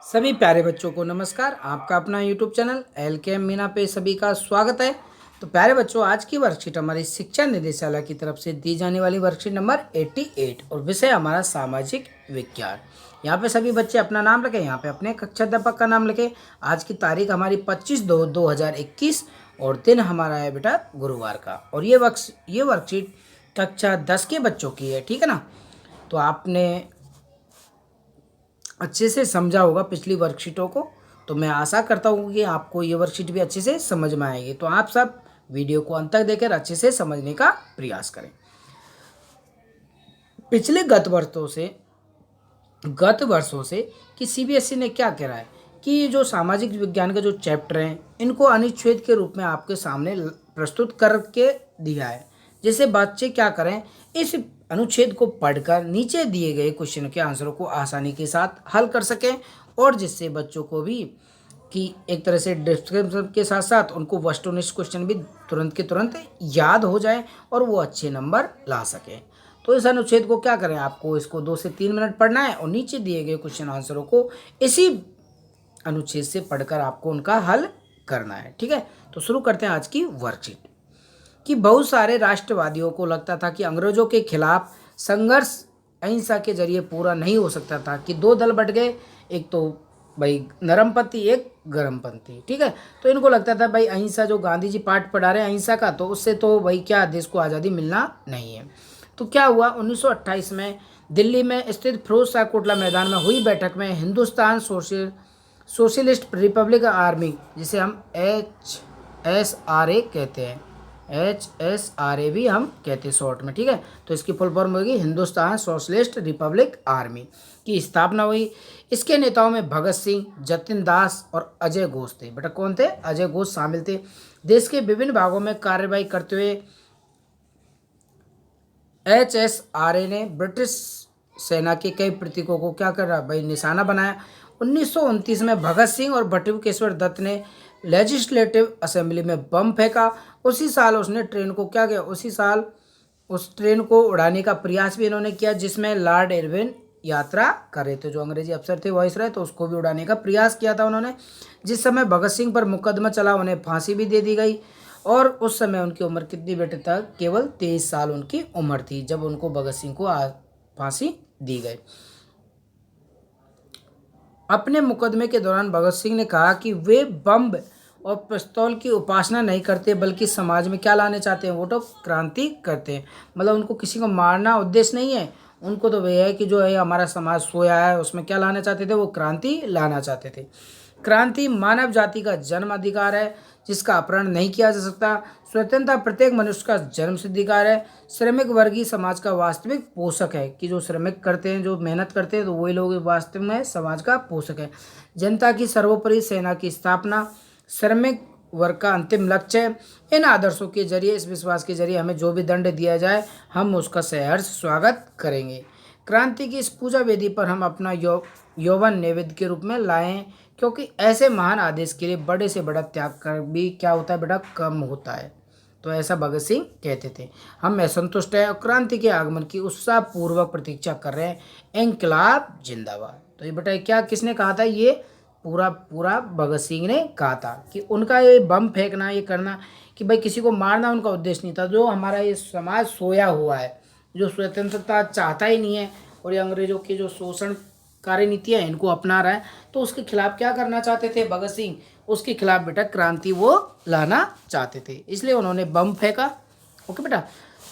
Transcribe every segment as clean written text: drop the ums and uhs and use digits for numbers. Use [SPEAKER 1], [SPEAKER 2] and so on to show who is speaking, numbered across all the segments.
[SPEAKER 1] सभी प्यारे बच्चों को नमस्कार। आपका अपना यूट्यूब चैनल LKM मीना पे सभी का स्वागत है। तो प्यारे बच्चों, आज की वर्कशीट हमारी शिक्षा निदेशालय की तरफ से दी जाने वाली वर्कशीट नंबर 88 और विषय हमारा सामाजिक विज्ञान। यहाँ पे सभी बच्चे अपना नाम लिखें, यहाँ पे अपने कक्षा अध्यापक का नाम लिखें। आज की तारीख हमारी 25/2/2021 और दिन हमारा है बेटा गुरुवार का। और ये वर्कशीट कक्षा 10 के बच्चों की है, ठीक है ना। तो आपने अच्छे से समझा होगा पिछली वर्कशीटों को, तो मैं आशा करता हूँ कि आपको ये वर्कशीट भी अच्छे से समझ में आएगी। तो आप सब वीडियो को अंत तक देखकर अच्छे से समझने का प्रयास करें। पिछले गत वर्षों से कि CBSE ने क्या कह रहा है कि ये जो सामाजिक विज्ञान के जो चैप्टर हैं इनको अनुच्छेद के रूप में आपके सामने प्रस्तुत करके दिया है, जिससे बच्चे क्या करें, इस अनुच्छेद को पढ़कर नीचे दिए गए क्वेश्चन के आंसरों को आसानी के साथ हल कर सकें और जिससे बच्चों को भी कि एक तरह से डिस्क्रिप्शन के साथ साथ उनको वस्तुनिष्ठ क्वेश्चन भी तुरंत के तुरंत याद हो जाए और वो अच्छे नंबर ला सकें। तो इस अनुच्छेद को क्या करें, आपको इसको 2 से 3 मिनट पढ़ना है और नीचे दिए गए क्वेश्चन आंसरों को इसी अनुच्छेद से पढ़कर आपको उनका हल करना है, ठीक है। तो शुरू करते हैं आज की वर्कशीट। कि बहुत सारे राष्ट्रवादियों को लगता था कि अंग्रेजों के खिलाफ संघर्ष अहिंसा के जरिए पूरा नहीं हो सकता था, कि दो दल बट गए, एक तो भाई नरमपंथी एक गर्मपंथी, ठीक है। तो इनको लगता था भाई अहिंसा जो गांधी जी पाठ पढ़ा रहे हैं अहिंसा का, तो उससे तो भाई क्या देश को आज़ादी मिलना नहीं है। तो क्या हुआ, 1928 में दिल्ली में स्थित फिरोज शाह कोटला मैदान में हुई बैठक में हिंदुस्तान सोशलिस्ट रिपब्लिक आर्मी, जिसे हम HSRA कहते हैं, HSRA भी हम कहते हैं शॉर्ट में, ठीक है। तो इसकी फुल फॉर्म होगी हिंदुस्तान सोशलिस्ट रिपब्लिक आर्मी की स्थापना हुई। इसके नेताओं में भगत सिंह, जतिन दास और अजय घोष थे। बेटा कौन थे? अजय घोष शामिल थे। देश के विभिन्न भागों में कार्रवाई करते हुए HSRA ने ब्रिटिश सेना के कई प्रतीकों को क्या कर रहा भाई निशाना बनाया। 1929 में भगत सिंह और बटुकेश्वर दत्त ने लेजिस्लेटिव असेंबली में बम फेंका। उसी साल उसने ट्रेन को क्या किया, उसी साल उस ट्रेन को उड़ाने का प्रयास भी इन्होंने किया, जिसमें लॉर्ड इरविन यात्रा कर रहे थे, जो अंग्रेजी अफसर थे वाइसराय, तो उसको भी उड़ाने का प्रयास किया था उन्होंने। जिस समय भगत सिंह पर मुकदमा चला, उन्हें फांसी भी दे दी गई और उस समय उनकी उम्र कितनी बेटे तक, केवल 23 साल उनकी उम्र थी जब उनको भगत सिंह को फांसी दी गई। अपने मुकदमे के दौरान भगत सिंह ने कहा कि वे बम और पिस्तौल की उपासना नहीं करते, बल्कि समाज में क्या लाने चाहते हैं, वो तो क्रांति करते हैं। मतलब उनको किसी को मारना उद्देश्य नहीं है, उनको तो वह है कि जो है हमारा समाज सोया है उसमें क्या लाना चाहते थे, वो क्रांति लाना चाहते थे। क्रांति मानव जाति का जन्म अधिकार है जिसका अपहरण नहीं किया जा सकता। स्वतंत्रता प्रत्येक मनुष्य का जन्म सिद्ध अधिकार है। श्रमिक वर्गीय समाज का वास्तविक पोषक है, कि जो श्रमिक करते हैं, जो मेहनत करते हैं, तो वही लोग वास्तव में समाज का पोषक है। जनता की सर्वोपरि सेना की स्थापना श्रमिक वर्ग का अंतिम लक्ष्य है। इन आदर्शों के जरिए, इस विश्वास के जरिए हमें जो भी दंड दिया जाए हम उसका सहर्ष स्वागत करेंगे। क्रांति की इस पूजा वेदी पर हम अपना यौवन नैवेद्य के रूप में लाएं, क्योंकि ऐसे महान आदेश के लिए बड़े से बड़ा त्याग कर भी क्या होता है बेटा, कम होता है। तो ऐसा भगत सिंह कहते थे। हम असंतुष्ट हैं और क्रांति के आगमन की उत्साहपूर्वक प्रतीक्षा कर रहे हैं। इंकलाब जिंदाबाद। तो ये बेटा क्या किसने कहा था, ये पूरा भगत सिंह ने कहा था कि उनका ये बम फेंकना, ये करना कि भाई किसी को मारना उनका उद्देश्य नहीं था। जो हमारा ये समाज सोया हुआ है, जो स्वतंत्रता चाहता ही नहीं है और ये अंग्रेजों की जो शोषण कार्य नीतियाँ इनको अपना रहा है, तो उसके खिलाफ क्या करना चाहते थे भगत सिंह, उसके खिलाफ बेटा क्रांति वो लाना चाहते थे, इसलिए उन्होंने बम फेंका। ओके बेटा,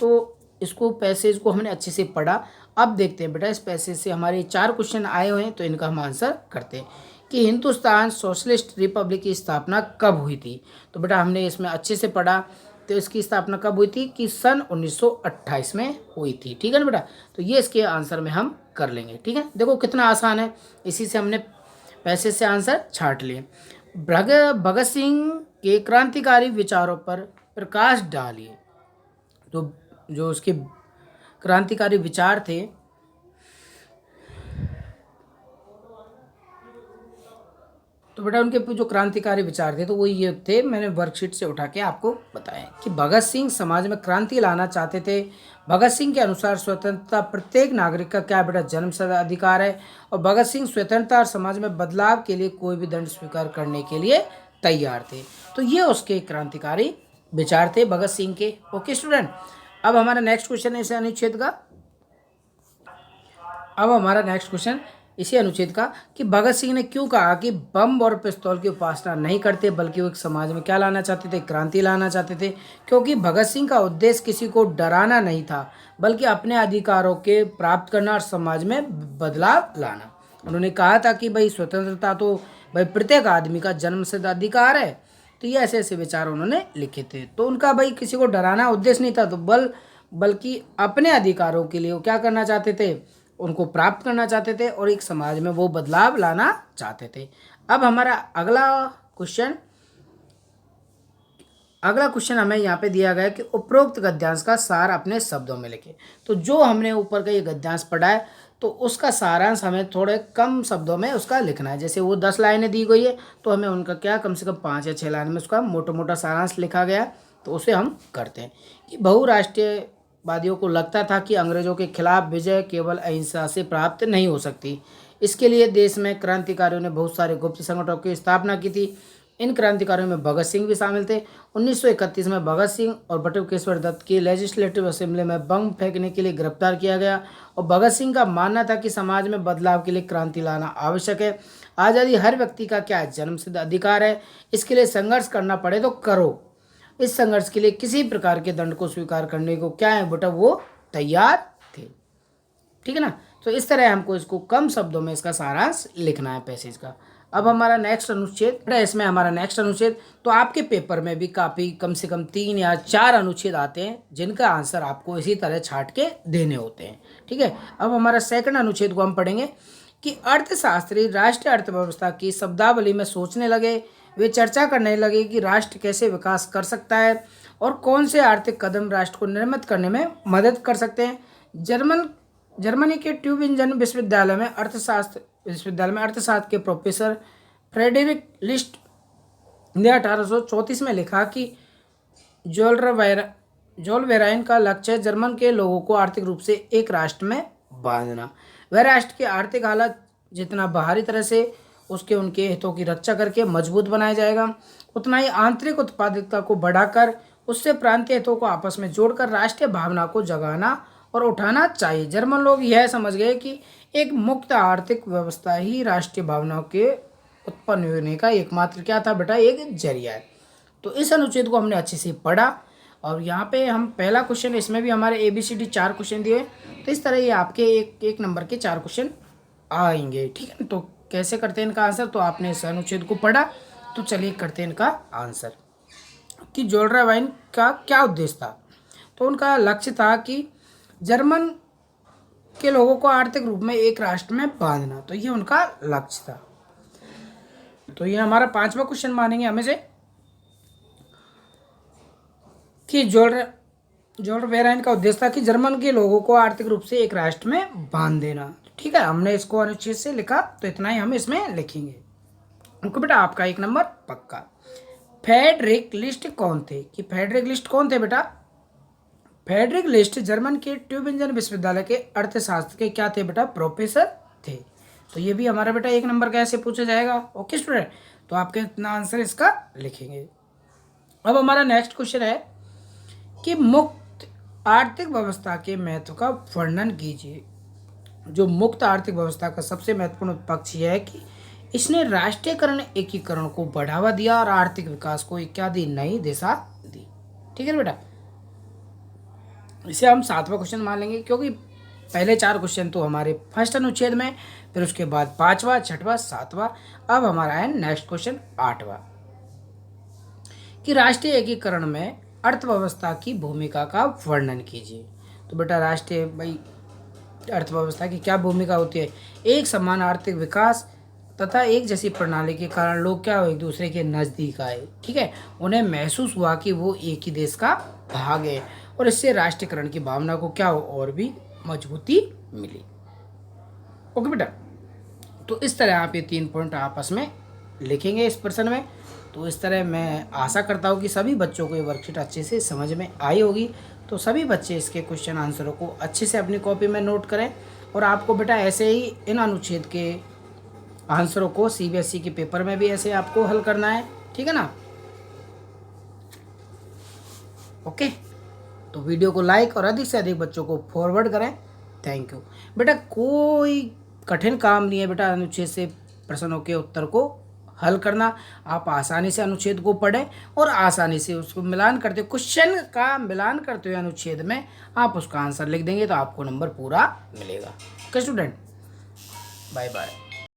[SPEAKER 1] तो इसको पैसेज को हमने अच्छे से पढ़ा। अब देखते हैं बेटा इस पैसेज से हमारे 4 क्वेश्चन आए हुए हैं, तो इनका हम आंसर करते हैं। कि हिंदुस्तान सोशलिस्ट रिपब्लिक की स्थापना कब हुई थी, तो बेटा हमने इसमें अच्छे से पढ़ा। तो इसकी स्थापना कब हुई थी, कि सन 1928 में हुई थी, ठीक है ना बेटा। तो ये इसके आंसर में हम कर लेंगे, ठीक है। देखो कितना आसान है, इसी से हमने पैसेज से आंसर छाट लिए। भगत सिंह के क्रांतिकारी विचारों पर प्रकाश डालिए। तो जो उसके क्रांतिकारी विचार थे, तो तो बेटा उनके जो क्रांतिकारी विचार थे तो वो ये थे, मैंने वर्कशीट से उठा के आपको बताया कि भगत सिंह समाज में क्रांति लाना चाहते थे। भगत सिंह के अनुसार स्वतंत्रता प्रत्येक नागरिक का क्या बेटा जन्मसिद्ध अधिकार है, और भगत सिंह स्वतंत्रता और समाज में बदलाव के लिए कोई भी दंड स्वीकार करने के लिए तैयार थे। तो ये उसके क्रांतिकारी विचार थे भगत सिंह के। ओके स्टूडेंट, अब हमारा नेक्स्ट क्वेश्चन है इस अनुच्छेद का। अब हमारा नेक्स्ट क्वेश्चन इसी अनुच्छेद का कि भगत सिंह ने क्यों कहा कि बम और पिस्तौल की उपासना नहीं करते, बल्कि वो एक समाज में क्या लाना चाहते थे, क्रांति लाना चाहते थे। क्योंकि भगत सिंह का उद्देश्य किसी को डराना नहीं था, बल्कि अपने अधिकारों के प्राप्त करना और समाज में बदलाव लाना। उन्होंने कहा था कि भाई स्वतंत्रता तो भाई प्रत्येक आदमी का जन्मसिद्ध अधिकार है। तो ये ऐसे ऐसे विचार उन्होंने लिखे थे। तो उनका भाई किसी को डराना उद्देश्य नहीं था, तो बल्कि अपने अधिकारों के लिए वो क्या करना चाहते थे, उनको प्राप्त करना चाहते थे और एक समाज में वो बदलाव लाना चाहते थे। अब हमारा अगला क्वेश्चन हमें यहाँ पे दिया गया है कि उपरोक्त गद्यांश का सार अपने शब्दों में लिखें। तो जो हमने ऊपर का ये गद्यांश पढ़ा है तो उसका सारांश हमें थोड़े कम शब्दों में उसका लिखना है। जैसे वो 10 लाइनें दी गई है तो हमें उनका क्या कम से कम 5 या 6 लाइन में उसका मोटा मोटा सारांश लिखा गया, तो उसे हम करते हैं। कि बहुराष्ट्रीयवादियों को लगता था कि अंग्रेजों के खिलाफ विजय केवल अहिंसा से प्राप्त नहीं हो सकती। इसके लिए देश में क्रांतिकारियों ने बहुत सारे गुप्त संगठनों की स्थापना की थी। इन क्रांतिकारियों में भगत सिंह भी शामिल थे। 1931 में भगत सिंह और बटुकेश्वर दत्त की लेजिस्लेटिव असेंबली में बम फेंकने के लिए गिरफ्तार किया गया, और भगत सिंह का मानना था कि समाज में बदलाव के लिए क्रांति लाना आवश्यक है। आज़ादी हर व्यक्ति का क्या जन्मसिद्ध अधिकार है, इसके लिए संघर्ष करना पड़े तो करो। इस संघर्ष के लिए किसी प्रकार के दंड को स्वीकार करने को क्या है बेटा वो तैयार थे। ठीक है ना। तो इस तरह हमको इसको कम शब्दों में इसका सारांश लिखना है पैसेज का। अब हमारा नेक्स्ट अनुच्छेद, इसमें हमारा नेक्स्ट अनुच्छेद, तो आपके पेपर में भी काफ़ी कम से कम 3 या 4 अनुच्छेद आते हैं जिनका आंसर आपको इसी तरह छाट के देने होते हैं। ठीक है। अब हमारा सेकंड अनुच्छेद को हम पढ़ेंगे कि अर्थशास्त्री राष्ट्रीय अर्थव्यवस्था की शब्दावली में सोचने लगे। वे चर्चा करने लगे कि राष्ट्र कैसे विकास कर सकता है और कौन से आर्थिक कदम राष्ट्र को निर्मित करने में मदद कर सकते हैं। जर्मनी के ट्यूबिंजन विश्वविद्यालय में अर्थशास्त्र के प्रोफेसर फ्रेडरिक लिस्ट ने 1834 में लिखा कि जोलवेराइन का लक्ष्य जर्मन के लोगों को आर्थिक रूप से एक राष्ट्र में बांधना। वह राष्ट्र की आर्थिक हालत जितना बाहरी तरह से उनके हितों की रक्षा करके मजबूत बनाया जाएगा, उतना ही आंतरिक उत्पादकता को बढ़ाकर उससे प्रांतीय हितों को आपस में जोड़कर राष्ट्रीय भावना को जगाना और उठाना चाहिए। जर्मन लोग यह समझ गए कि एक मुक्त आर्थिक व्यवस्था ही राष्ट्रीय भावनाओं के उत्पन्न होने का एकमात्र क्या था बेटा, एक जरिया है। तो इस अनुच्छेद को हमने अच्छे से पढ़ा, और यहाँ पे हम पहला क्वेश्चन, इसमें भी हमारे ABCD 4 क्वेश्चन दिए, तो इस तरह ये आपके एक नंबर के 4 क्वेश्चन आएंगे। ठीक है। तो कैसे करते हैं इनका आंसर, तो आपने इस अनुच्छेद को पढ़ा, तो चलिए करते हैं इनका आंसर। कि जोलवेराइन का क्या उद्देश्य था, तो उनका लक्ष्य था कि जर्मन के लोगों को आर्थिक रूप में एक राष्ट्र में बांधना, तो ये उनका लक्ष्य था। तो ये हमारा 5वां क्वेश्चन मानेंगे हमें से कि जोलवेराइन का उद्देश्य था कि जर्मन के लोगों को आर्थिक रूप से एक राष्ट्र में बांध देना। ठीक है, हमने इसको अनुच्छेद से लिखा, तो इतना ही हम इसमें लिखेंगे। उनको बेटा आपका 1 नंबर पक्का। फ्रेडरिक लिस्ट कौन थे, कि फ्रेडरिक लिस्ट कौन थे बेटा, फ्रेडरिक लिस्ट जर्मन के ट्यूबिंजन विश्वविद्यालय के अर्थशास्त्र के क्या थे बेटा, प्रोफेसर थे। तो ये भी हमारा बेटा 1 नंबर कैसे पूछा जाएगा। ओके स्टूडेंट, तो आपके इतना आंसर इसका लिखेंगे। अब हमारा नेक्स्ट क्वेश्चन है कि मुक्त आर्थिक व्यवस्था के महत्व का वर्णन कीजिए। जो मुक्त आर्थिक व्यवस्था का सबसे महत्वपूर्ण पक्ष यह है कि इसने राष्ट्रीयकरण एकीकरण को बढ़ावा दिया और आर्थिक विकास को क्या दी, नई दिशा दी। ठीक है बेटा, इसे हम 7वां क्वेश्चन मान लेंगे, क्योंकि पहले 4 क्वेश्चन तो हमारे फर्स्ट अनुच्छेद में, फिर उसके बाद 5वां, 6वां, 7वां। अब हमारा है नेक्स्ट क्वेश्चन 8वां कि राष्ट्रीय एकीकरण में अर्थव्यवस्था की भूमिका का वर्णन कीजिए। तो बेटा राष्ट्रीय अर्थव्यवस्था की क्या भूमिका होती है, एक समान आर्थिक विकास तथा एक जैसी प्रणाली के कारण लोग क्या हो, एक दूसरे के नज़दीक आए। ठीक है, उन्हें महसूस हुआ कि वो एक ही देश का भाग है, और इससे राष्ट्रीयकरण की भावना को क्या हो, और भी मजबूती मिली। ओके बेटा, तो इस तरह आप ये 3 पॉइंट आपस में लिखेंगे इस प्रश्न में। तो इस तरह मैं आशा करता हूँ कि सभी बच्चों को ये वर्कशीट अच्छे से समझ में आई होगी। तो सभी बच्चे इसके क्वेश्चन आंसरों को अच्छे से अपनी कॉपी में नोट करें, और आपको बेटा ऐसे ही इन अनुच्छेद के आंसरों को CBSE के पेपर में भी ऐसे आपको हल करना है, ठीक है ना। ओके, तो वीडियो को लाइक और अधिक से अधिक बच्चों को फॉरवर्ड करें। थैंक यू बेटा। कोई कठिन काम नहीं है बेटा अनुच्छेद से प्रश्नों के उत्तर को हल करना। आप आसानी से अनुच्छेद को पढ़ें और आसानी से उसको मिलान करते हुए, क्वेश्चन का मिलान करते हुए अनुच्छेद में आप उसका आंसर लिख देंगे तो आपको नंबर पूरा मिलेगा। Okay student, bye bye.